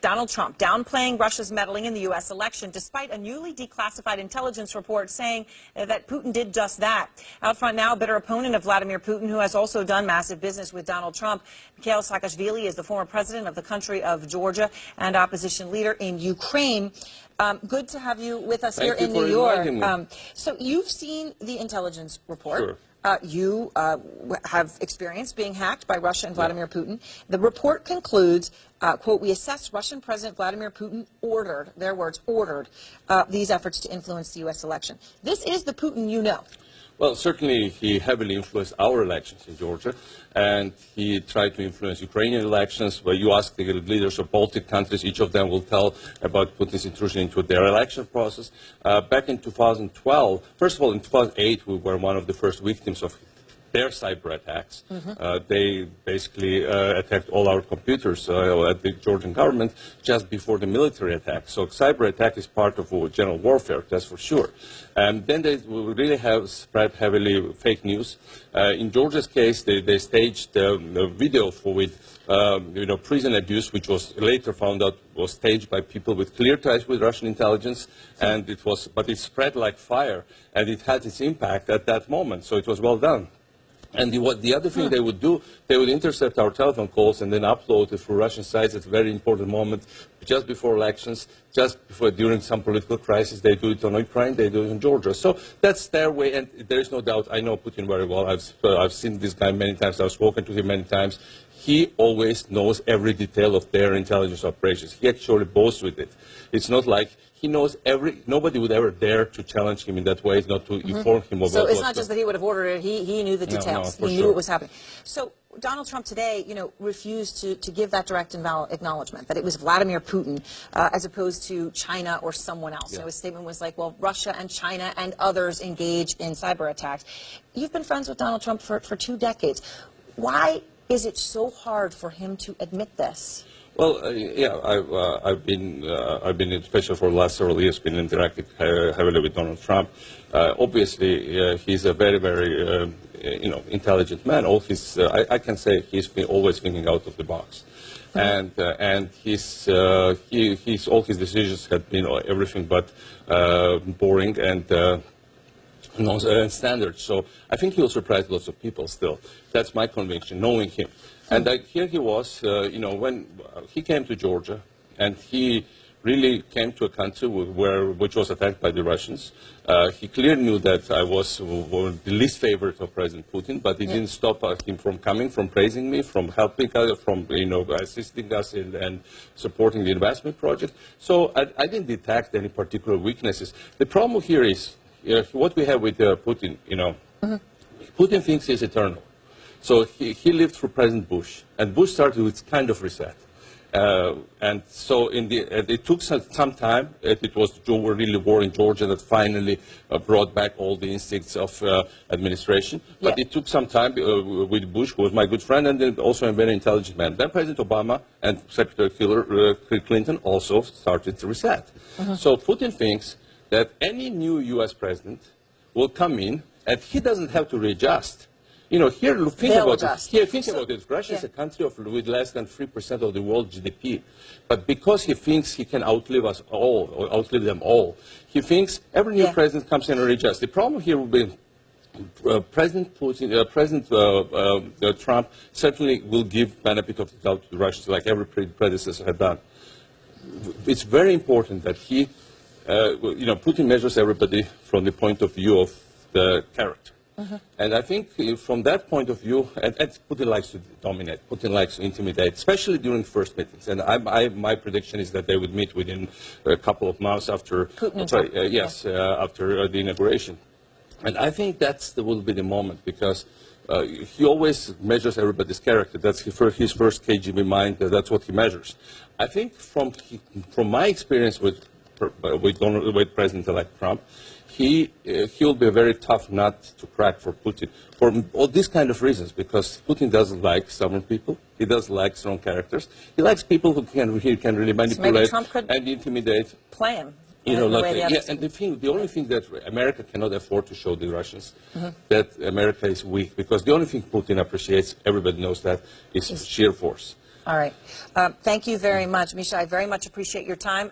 Donald Trump downplaying Russia's meddling in the U.S. election, despite a newly declassified intelligence report saying that Putin did just that. Out front now, a bitter opponent of Vladimir Putin, who has also done massive business with Donald Trump. Mixeil Saakashvili is the former president of the country of Georgia and opposition leader in Ukraine. Good to have you with us here in New York. So you've seen the intelligence report. Sure. You have experience being hacked by Russia and Vladimir Putin. The report concludes, quote, we assess Russian President Vladimir Putin ordered, their words, ordered these efforts to influence the U.S. election. This is the Putin you know. Well, certainly he heavily influenced our elections in Georgia, and he tried to influence Ukrainian elections, where you ask the leaders of Baltic countries, each of them will tell about Putin's intrusion into their election process. Back in 2012, first of all, in 2008, we were one of the first victims of their cyber attacks. They basically attacked all our computers at the Georgian government just before the military attack. So cyber attack is part of general warfare, that's for sure. And then they really have spread heavily fake news. In Georgia's case, they staged a video with prison abuse, which was later found out was staged by people with clear ties with Russian intelligence, and but it spread like fire, and it had its impact at that moment. So it was well done. And the other thing they would do, they would intercept our telephone calls and then upload it through Russian sites at a very important moment, just before elections, just before, during some political crisis. They do it on Ukraine, they do it in Georgia. So that's their way, and there is no doubt. I know Putin very well. I've seen this guy many times. I've spoken to him many times. He always knows every detail of their intelligence operations. He actually boasts with it. It's not like he knows nobody would ever dare to challenge him in that way, not to inform him about. So it's not just that he would have ordered it; he knew the details. No, he knew it was happening. So Donald Trump today, refused to give that direct acknowledgement that it was Vladimir Putin as opposed to China or someone else. His statement was like, well, Russia and China and others engage in cyber attacks. You've been friends with Donald Trump for 2 decades. Why is it so hard for him to admit this? Well, I've been, especially for the last several years, been interacting heavily with Donald Trump. Obviously, he's a very, very, intelligent man. I can say he's always thinking out of the box, and all his decisions have been everything but boring and non-standard. So I think he'll surprise lots of people. Still, that's my conviction, knowing him. And here he was, when he came to Georgia, and he really came to a country which was attacked by the Russians. He clearly knew that I was the least favorite of President Putin, but it didn't stop him from coming, from praising me, from helping us, from assisting us and supporting the investment project. So I didn't detect any particular weaknesses. The problem here is what we have with Putin. Putin thinks he's eternal. So he lived through President Bush, and Bush started with kind of reset. And so it took some time. It was really war in Georgia that finally brought back all the instincts of administration. But it took some time with Bush, who was my good friend, and then also a very intelligent man. Then President Obama and Secretary Hillary Clinton also started to reset. So Putin thinks that any new U.S. president will come in, and he doesn't have to readjust. Think about it. Russia is a country with less than 3% of the world GDP. But because he thinks he can outlive us all, or outlive them all, he thinks every new president comes in and readjusts. The problem here will be President Trump certainly will give benefit of the doubt to the Russians, like every predecessor had done. It's very important that he, Putin measures everybody from the point of view of the character. And I think from that point of view, and Putin likes to dominate, Putin likes to intimidate, especially during first meetings. And my prediction is that they would meet within a couple of months after, after the inauguration. And I think that will be the moment, because he always measures everybody's character. That's his first KGB mind. That's what he measures. I think from my experience with President-elect Trump, he'll be a very tough nut to crack for Putin for all these kind of reasons, because Putin doesn't like stubborn people. He doesn't like strong characters. He likes people who can really manipulate and intimidate. Play him. And the only thing that America cannot afford to show the Russians that America is weak, because the only thing Putin appreciates, everybody knows that, is sheer force. All right. Thank you very much, Misha. I very much appreciate your time.